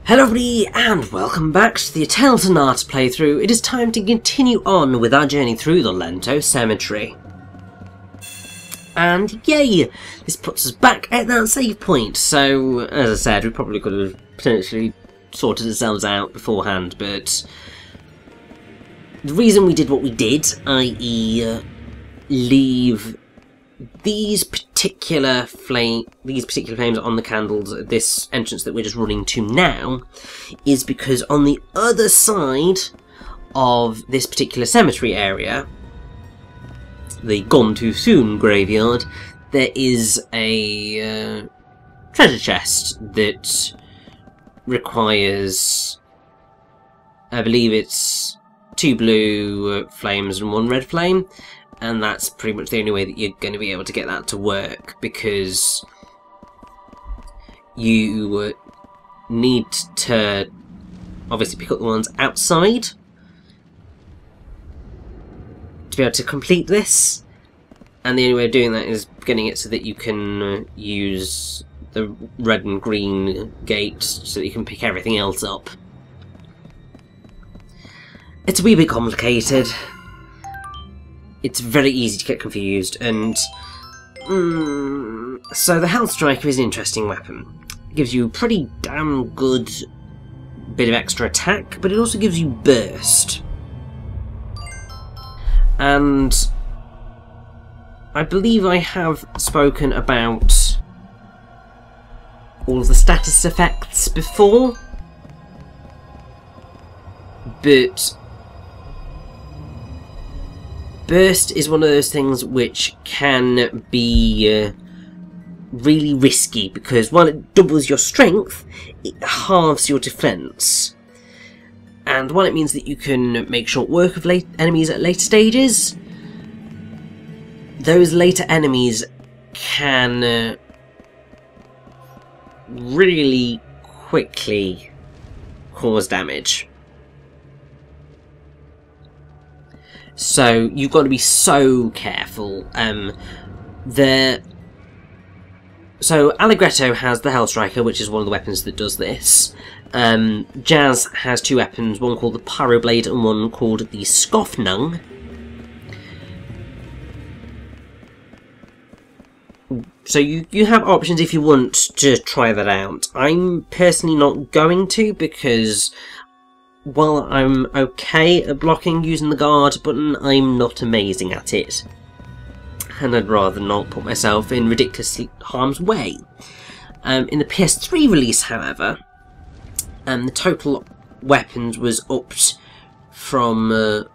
Hello everybody, and welcome back to the Eternal Sonata playthrough. It is time to continue on with our journey through the Lento Cemetery. And yay! This puts us back at that save point, so as I said, we probably could have potentially sorted ourselves out beforehand, but the reason we did what we did, i.e. leave these particular flames on the candles at this entrance that we're just running to now, is because on the other side of this particular cemetery area, the Gone Too Soon graveyard, there is a treasure chest that requires, I believe it's 2 blue flames and 1 red flame. And that's pretty much the only way that you're going to be able to get that to work, because you need to obviously pick up the ones outside to be able to complete this, and the only way of doing that is getting it so that you can use the red and green gate so that you can pick everything else up. It's a wee bit complicated. It's very easy to get confused, and so the Health Striker is an interesting weapon. It gives you a pretty damn good bit of extra attack, but it also gives you burst. And I believe I have spoken about all of the status effects before, but burst is one of those things which can be really risky, because while it doubles your strength, it halves your defense. And while it means that you can make short work of enemies at later stages, those later enemies can really quickly cause damage. So you've got to be so careful. So Allegretto has the Hell Striker, which is one of the weapons that does this. Jazz has 2 weapons, one called the Pyroblade and one called the Scoffnung. So you have options if you want to try that out. I'm personally not going to, because while I'm okay at blocking using the guard button, I'm not amazing at it. And I'd rather not put myself in ridiculous harm's way. In the PS3 release, however, the total weapons was upped from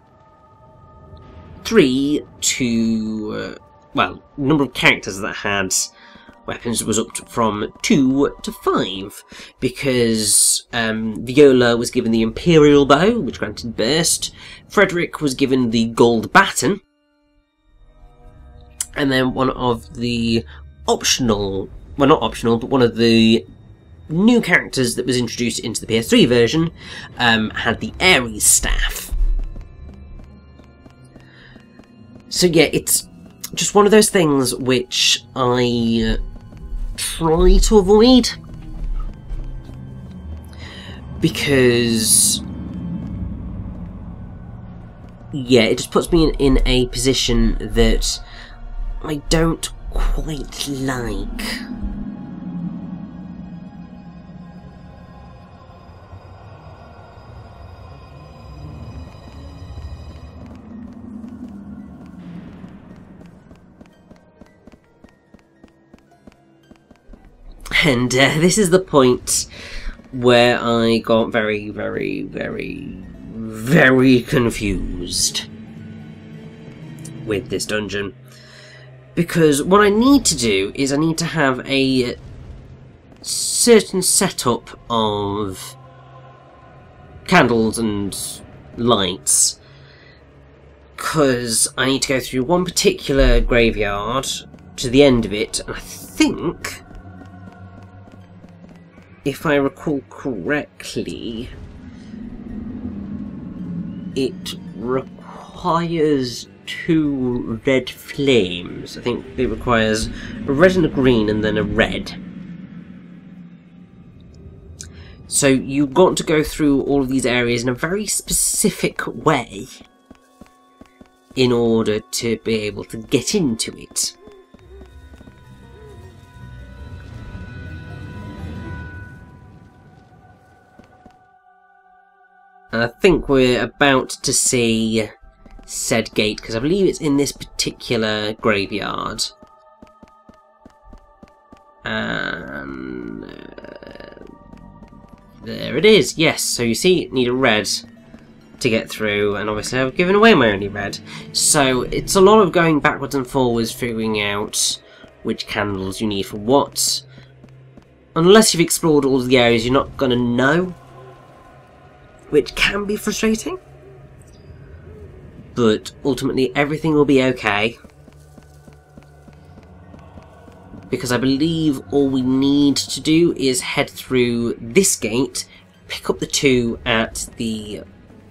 3 to... well, the number of characters that had weapons was upped from 2 to 5, because Viola was given the Imperial Bow, which granted burst, Frederick was given the Gold Baton, and then one of the optional, well not optional, but one of the new characters that was introduced into the PS3 version had the Ares Staff. So yeah, it's just one of those things which I try to avoid, because yeah, it just puts me in a position that I don't quite like. And this is the point where I got very, very, very, very confused with this dungeon. Because what I need to do is I need to have a certain setup of candles and lights, because I need to go through one particular graveyard to the end of it, and I think, if I recall correctly, it requires 2 red flames. I think it requires a red and a green and then a red. So you've got to go through all of these areas in a very specific way in order to be able to get into it. And I think we're about to see said gate, because I believe it's in this particular graveyard. And there it is, yes. So you see, need a red to get through, and obviously I've given away my only red. So it's a lot of going backwards and forwards, figuring out which candles you need for what. Unless you've explored all of the areas, you're not going to know, which can be frustrating. But ultimately everything will be okay, because I believe all we need to do is head through this gate, pick up the 2 at the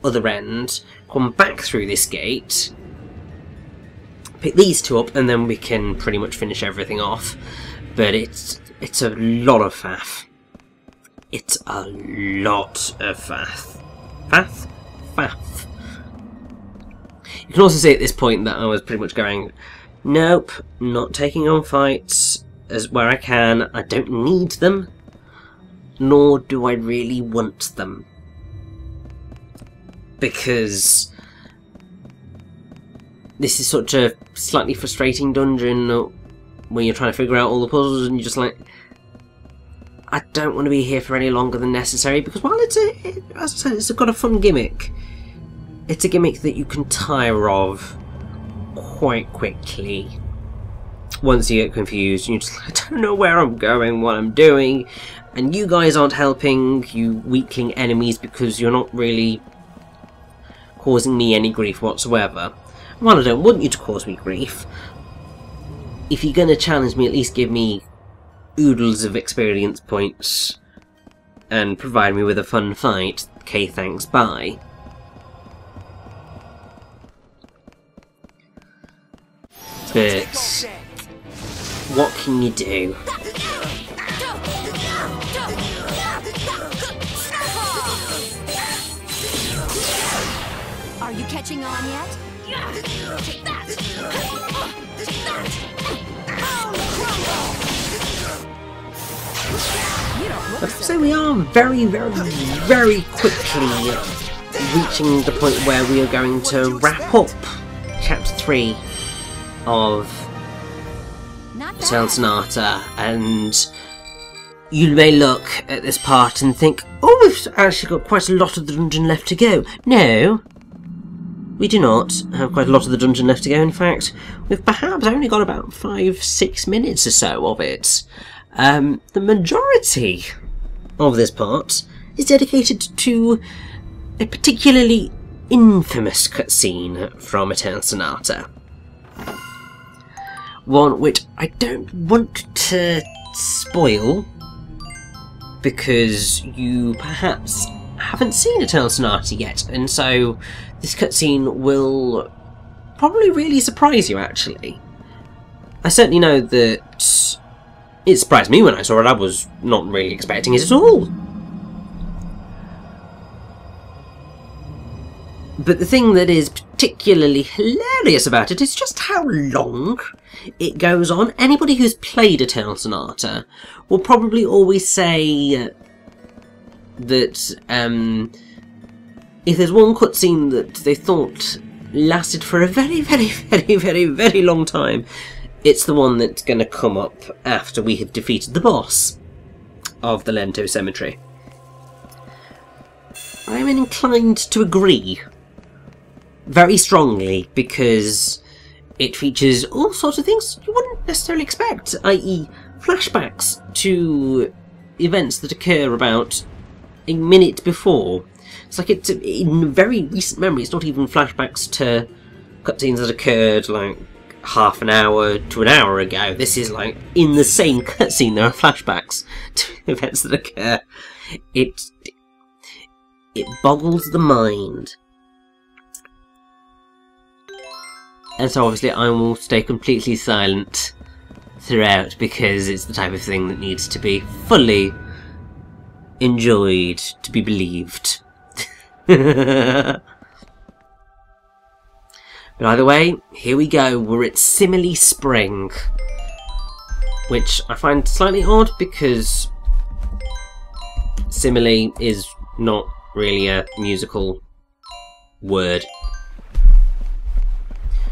other end, come back through this gate, pick these 2 up, and then we can pretty much finish everything off. But it's a lot of faff. It's a lot of faff. Faff. You can also see at this point that I was pretty much going, nope, not taking on fights as where I can. I don't need them, nor do I really want them, because this is such a slightly frustrating dungeon when you're trying to figure out all the puzzles and you're just like, I don't want to be here for any longer than necessary, because while as I said, it's got a fun gimmick, it's a gimmick that you can tire of quite quickly once you get confused and you're just like, I don't know where I'm going, what I'm doing, and you guys aren't helping, you weakling enemies, because you're not really causing me any grief whatsoever. While I don't want you to cause me grief, if you're going to challenge me, at least give me oodles of experience points and provide me with a fun fight. Okay, thanks, bye. But what can you do? Are you catching on yet? Take that! Take that! So we are very, very, very quickly reaching the point where we are going to wrap up Chapter 3 of Sonata, and you may look at this part and think, oh, we've actually got quite a lot of the dungeon left to go. No, we do not have quite a lot of the dungeon left to go. In fact, we've perhaps only got about 5-6 minutes or so of it. The majority of this part is dedicated to a particularly infamous cutscene from Eternal Sonata. One which I don't want to spoil, because you perhaps haven't seen Eternal Sonata yet, and so this cutscene will probably really surprise you, actually. I certainly know that it surprised me when I saw it. I was not really expecting it at all. But the thing that is particularly hilarious about it is just how long it goes on. Anybody who's played Eternal Sonata will probably always say that if there's one cutscene that they thought lasted for a very, very, very, very, very long time, it's the one that's going to come up after we have defeated the boss of the Lento Cemetery. I'm inclined to agree very strongly, because it features all sorts of things you wouldn't necessarily expect, i.e. flashbacks to events that occur about a minute before. It's like it's in very recent memory. It's not even flashbacks to cutscenes that occurred like half an hour to an hour ago. This is like in the same cutscene there are flashbacks to events that occur. It boggles the mind. And so obviously I will stay completely silent throughout, because it's the type of thing that needs to be fully enjoyed to be believed. But either way, here we go, we're at Simile Spring. Which I find slightly odd because simile is not really a musical word.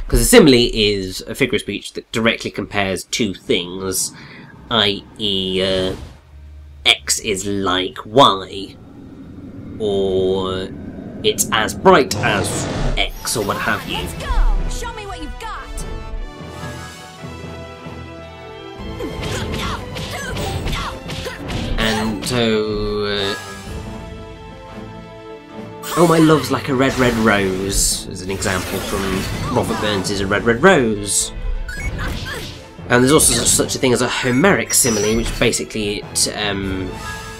Because a simile is a figure of speech that directly compares two things, i.e. X is like Y, or it's as bright as X, or what have you. Let's go! Show me what you've got! And so... Oh, my love's like a red, red rose, as an example from Robert Burns' A Red, Red Rose. And there's also such a thing as a Homeric simile, which basically it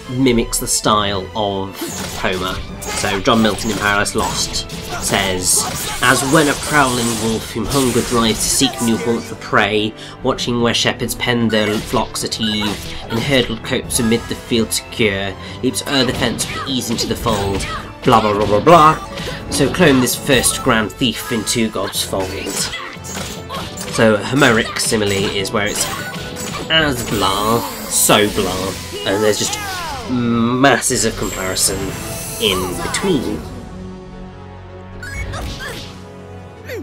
mimics the style of Homer. So John Milton in Paradise Lost says, "As when a prowling wolf whom hunger drives to seek new haunt for prey, watching where shepherds pen their flocks at eve, in hurdled copes amid the field secure, leaps o'er the fence with ease into the fold, blah blah blah blah blah, so clone this first grand thief into God's fold." So Homeric simile is where it's as blah, so blah, and there's just masses of comparison in between.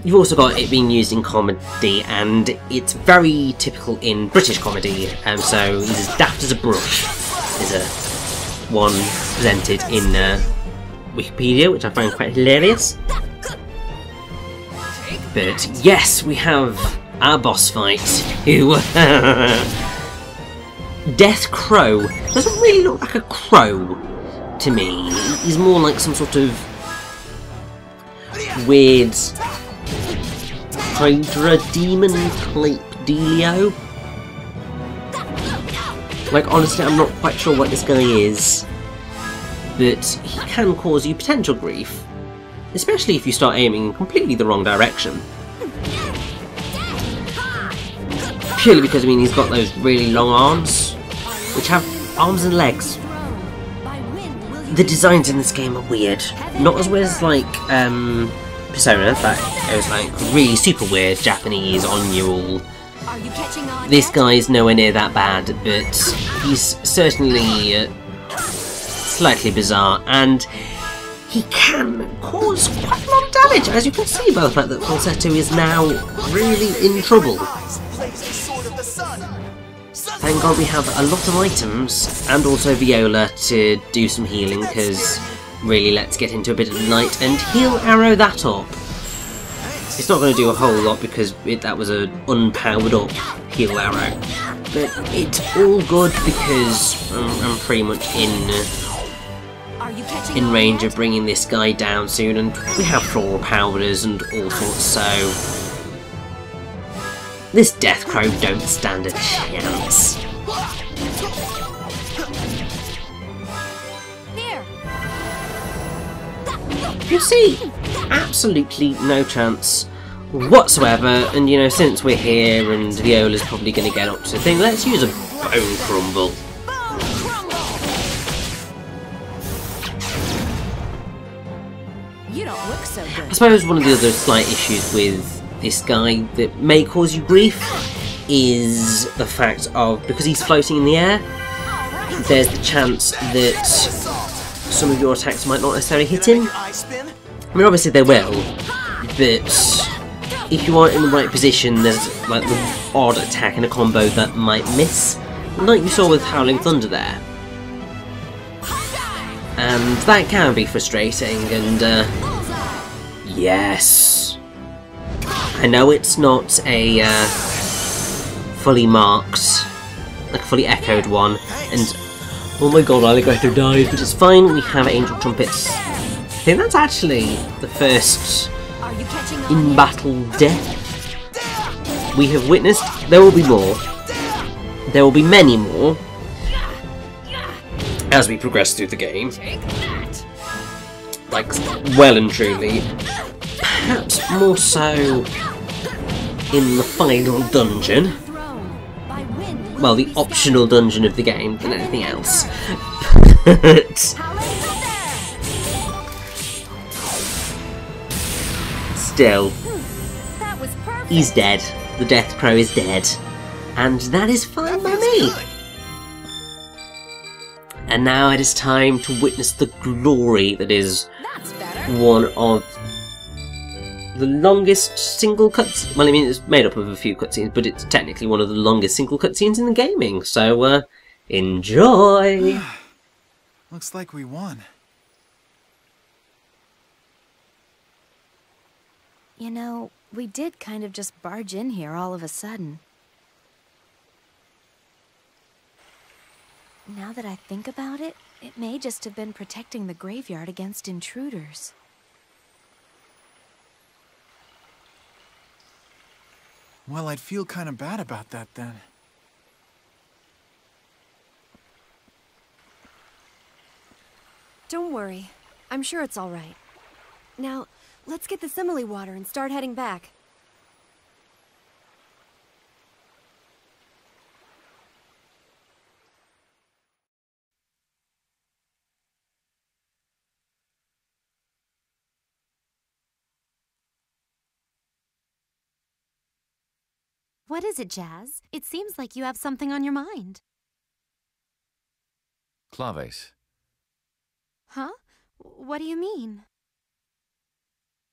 You've also got it being used in comedy, and it's very typical in British comedy, so he's as daft as a brush is a one presented in Wikipedia, which I find quite hilarious. But yes, we have our boss fight, who Death Crow doesn't really look like a crow to me. He's more like some sort of weird Hydra demon type dealio. Like, honestly, I'm not quite sure what this guy is, but he can cause you potential grief, especially if you start aiming in completely the wrong direction. Purely because, I mean, he's got those really long arms, which have arms and legs. The designs in this game are weird. Not as weird as, like, Persona, that goes, like, really super weird, Japanese, on-you-all. This guy's nowhere near that bad, but he's certainly slightly bizarre, and he can cause quite a lot of damage, as you can see by the fact that Falsetto is now really in trouble. Thank God we have a lot of items, and also Viola to do some healing, because really let's get into a bit of the night and heal arrow that up. It's not going to do a whole lot because that was an unpowered up heal arrow, but it's all good because I'm pretty much in range of bringing this guy down soon, and we have floral powders and all sorts, so this Death Crow don't stand a chance. You see, absolutely no chance whatsoever, and you know, since we're here and Viola's probably going to get up to the thing, let's use a Bone Crumble. You don't look so good. I suppose one of the other slight issues with this guy that may cause you grief is the fact of, because he's floating in the air, there's the chance that some of your attacks might not necessarily hit him. I mean, obviously they will, but if you aren't in the right position, there's like the odd attack in a combo that might miss, like you saw with Howling Thunder there. And that can be frustrating, and yes, I know it's not a fully marked, like fully echoed one, and oh my god, Alligator died, but it's fine, we have Angel Trumpets. I think that's actually the first in-battle death we have witnessed. There will be more. There will be many more as we progress through the game. Like, well and truly. Perhaps more so in the final dungeon. Well, the optional dungeon of the game than anything else. Still, That was perfect. he's dead. The Death Crow is dead. And that is fine by me. And now it is time to witness the glory that is That's better. one of the longest single cutscenes. Well, I mean, it's made up of a few cutscenes, but it's technically one of the longest single cutscenes in the gaming. So, enjoy! Looks like we won. You know, we did kind of just barge in here all of a sudden. Now that I think about it, it may just have been protecting the graveyard against intruders. Well, I'd feel kind of bad about that then. Don't worry. I'm sure it's all right. Now, let's get the simile water and start heading back. What is it, Jazz? It seems like you have something on your mind. Claves, Huh? What do you mean?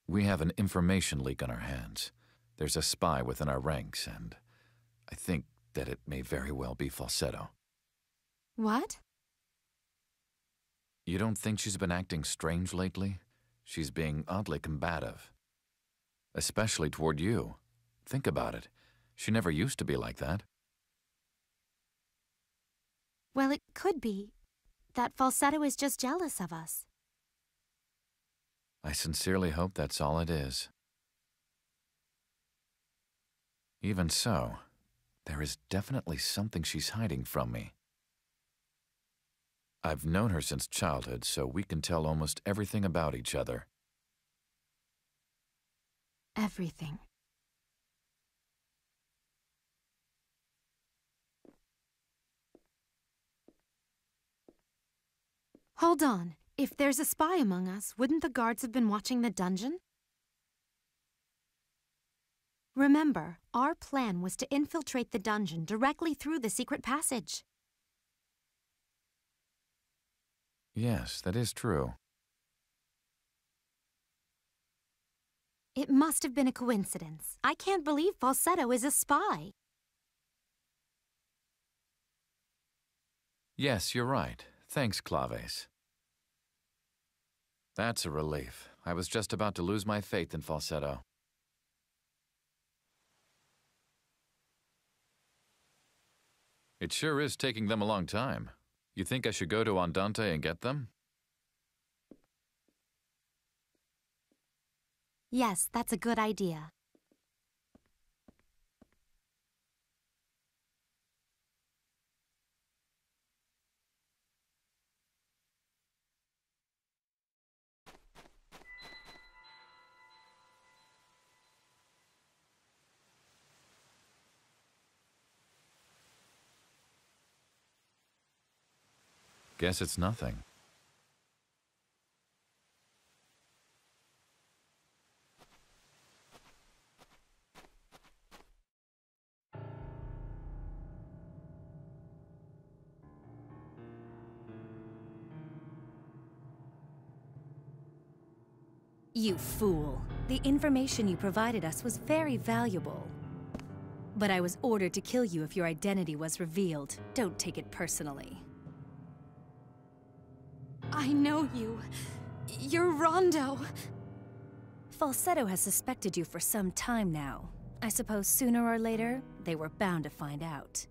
we have an information leak on our hands. There's a spy within our ranks, and I think that it may very well be Falsetto. What? You don't think she's been acting strange lately? She's being oddly combative. Especially toward you. Think about it. She never used to be like that. Well, it could be. That Falsetto is just jealous of us. I sincerely hope that's all it is. Even so, there is definitely something she's hiding from me. I've known her since childhood, so we can tell almost everything about each other. Everything. Hold on. If there's a spy among us, wouldn't the guards have been watching the dungeon? Remember, our plan was to infiltrate the dungeon directly through the secret passage. Yes, that is true. It must have been a coincidence. I can't believe Falsetto is a spy. Yes, you're right. Thanks, Claves. That's a relief. I was just about to lose my faith in Falsetto. It sure is taking them a long time. You think I should go to Andante and get them? Yes, that's a good idea. Guess it's nothing. You fool. The information you provided us was very valuable. But I was ordered to kill you if your identity was revealed. Don't take it personally. I know you. You're Rondo. Falsetto has suspected you for some time now. I suppose sooner or later, they were bound to find out.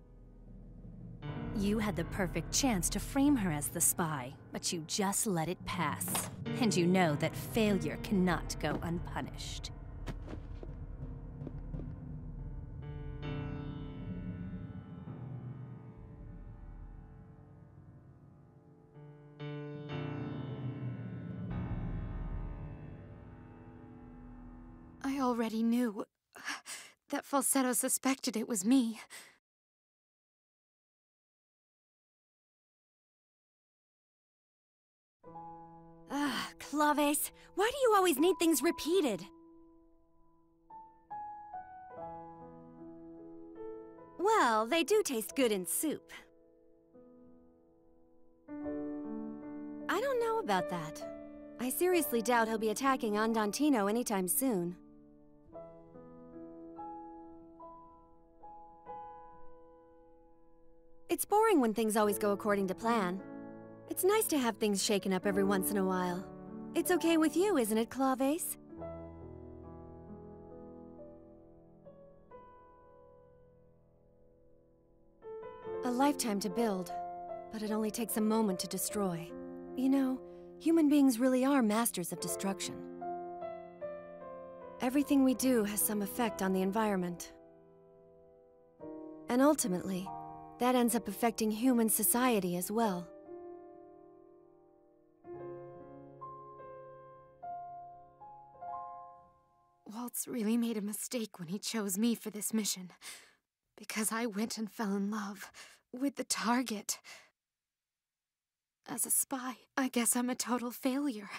You had the perfect chance to frame her as the spy, but you just let it pass. And you know that failure cannot go unpunished. I already knew that Falsetto suspected it was me. Claves, why do you always need things repeated? Well, they do taste good in soup. I don't know about that. I seriously doubt he'll be attacking Andantino anytime soon. It's boring when things always go according to plan. It's nice to have things shaken up every once in a while. It's okay with you, isn't it, Claves? A lifetime to build, but it only takes a moment to destroy. You know, human beings really are masters of destruction. Everything we do has some effect on the environment. And ultimately, that ends up affecting human society as well. Waltz really made a mistake when he chose me for this mission. Because I went and fell in love with the target. As a spy, I guess I'm a total failure.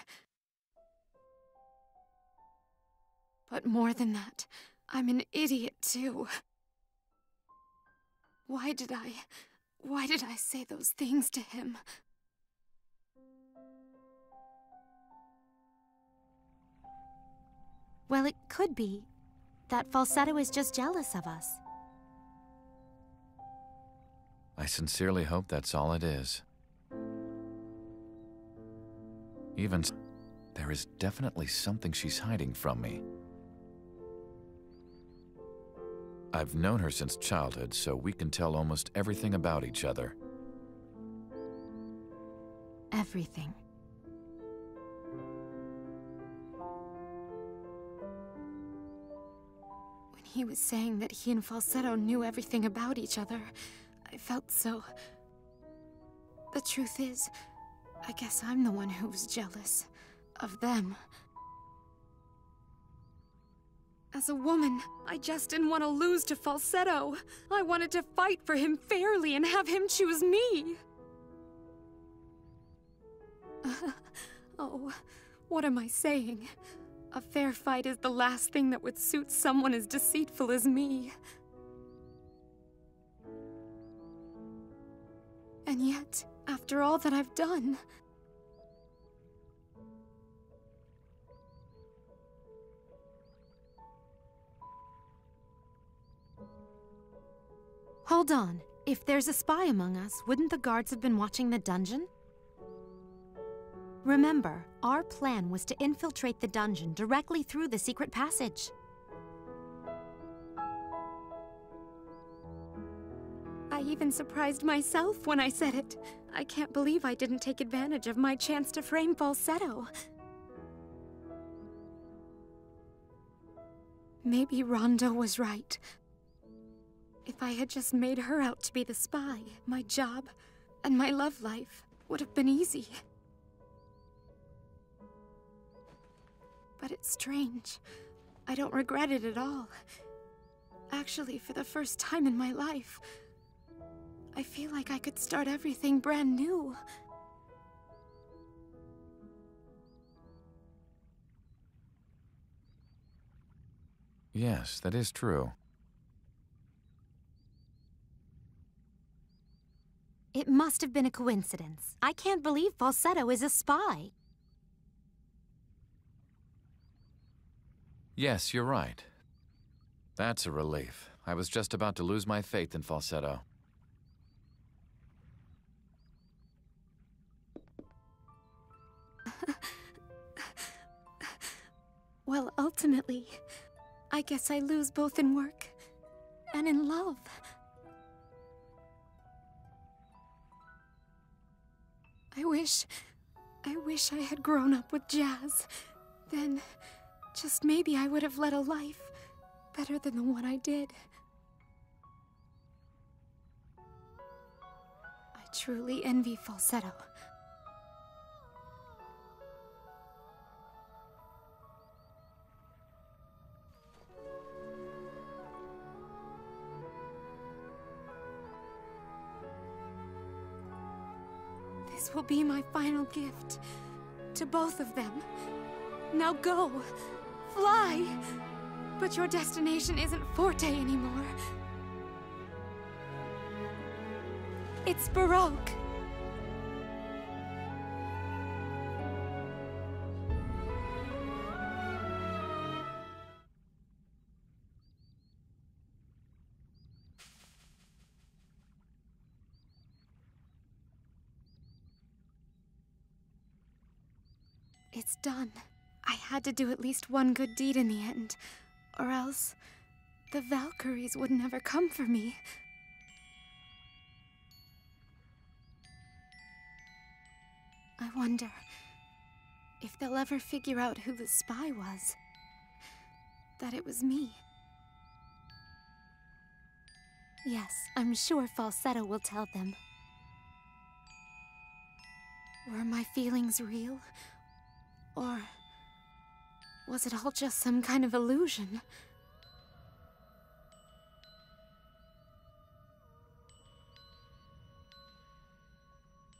But more than that, I'm an idiot too. Why did I say those things to him? Well, it could be that Falsetto is just jealous of us. I sincerely hope that's all it is. There is definitely something she's hiding from me. I've known her since childhood, so we can tell almost everything about each other. Everything. When he was saying that he and Falsetto knew everything about each other, I felt so... The truth is, I guess I'm the one who was jealous of them. As a woman, I just didn't want to lose to Falsetto. I wanted to fight for him fairly and have him choose me. Oh, what am I saying? A fair fight is the last thing that would suit someone as deceitful as me. And yet, after all that I've done... Hold on. If there's a spy among us, wouldn't the guards have been watching the dungeon? Remember, our plan was to infiltrate the dungeon directly through the secret passage. I even surprised myself when I said it. I can't believe I didn't take advantage of my chance to frame Falsetto. Maybe Rondo was right. If I had just made her out to be the spy, my job and my love life would have been easy. But it's strange. I don't regret it at all. Actually, for the first time in my life, I feel like I could start everything brand new. Yes, that is true. It must have been a coincidence. I can't believe Falsetto is a spy. Yes, you're right. That's a relief. I was just about to lose my faith in Falsetto. Well, ultimately, I guess I lose both in work and in love. I wish I had grown up with Jazz. Then, just maybe I would have led a life better than the one I did. I truly envy Falsetto. This will be my final gift to both of them. Now go. Fly. But your destination isn't Forte anymore. It's Baroque. It's done. I had to do at least one good deed in the end, or else the Valkyries would never come for me. I wonder if they'll ever figure out who the spy was. That it was me. Yes, I'm sure Falsetto will tell them. Were my feelings real? Or was it all just some kind of illusion?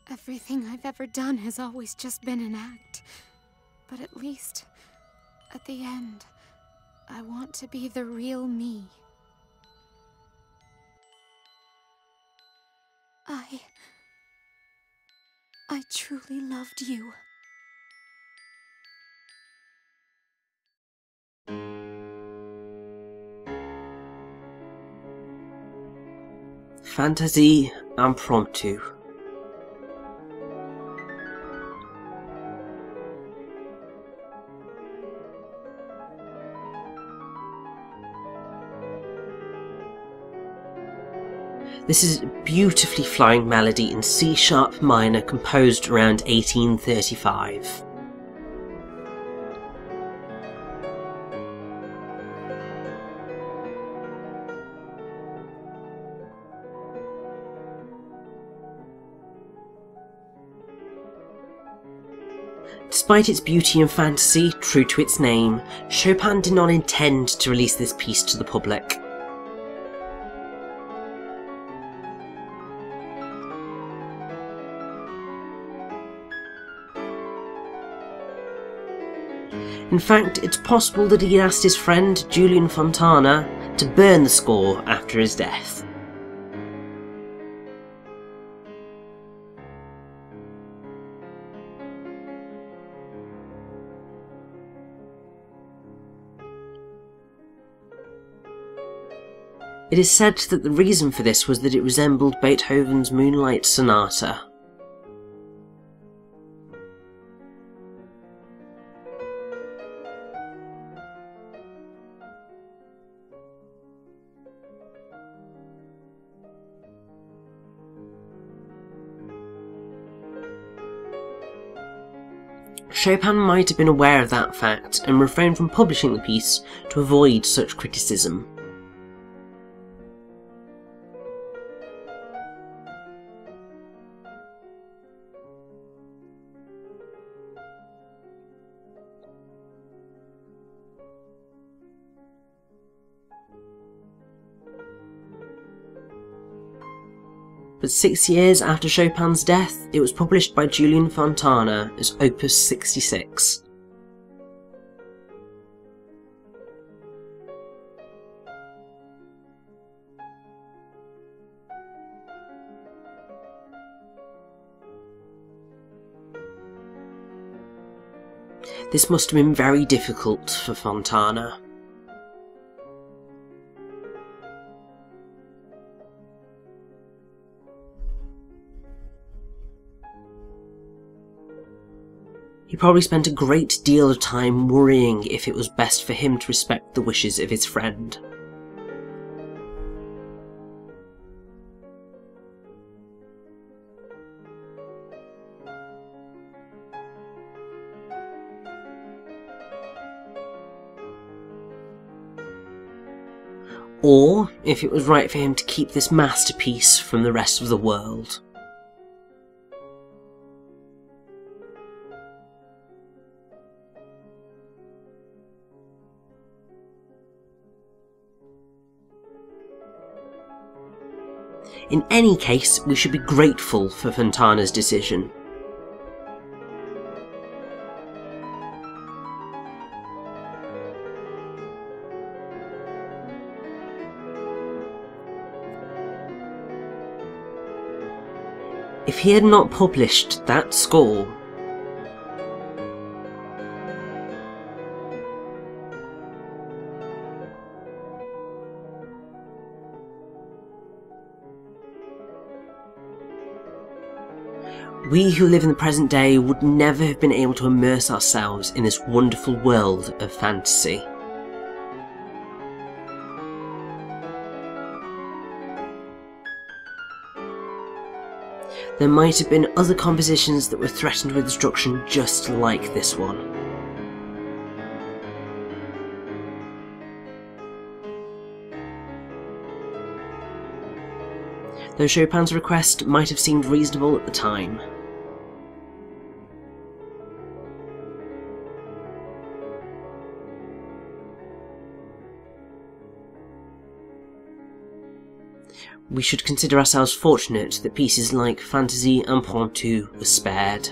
Everything I've ever done has always just been an act. But at least, at the end, I want to be the real me. I truly loved you. Fantaisie-Impromptu. This is a beautifully flowing melody in C-sharp minor composed around 1835. Despite its beauty and fantasy, true to its name, Chopin did not intend to release this piece to the public. In fact, it's possible that he asked his friend Julian Fontana to burn the score after his death. It is said that the reason for this was that it resembled Beethoven's Moonlight Sonata. Chopin might have been aware of that fact and refrained from publishing the piece to avoid such criticism. But 6 years after Chopin's death, it was published by Julian Fontana as Opus 66. This must have been very difficult for Fontana. He probably spent a great deal of time worrying if it was best for him to respect the wishes of his friend. Or if it was right for him to keep this masterpiece from the rest of the world. In any case, we should be grateful for Fontana's decision. If he had not published that score, we who live in the present day would never have been able to immerse ourselves in this wonderful world of fantasy. There might have been other compositions that were threatened with destruction just like this one. Though Chopin's request might have seemed reasonable at the time. We should consider ourselves fortunate that pieces like Fantaisie-Impromptu were spared.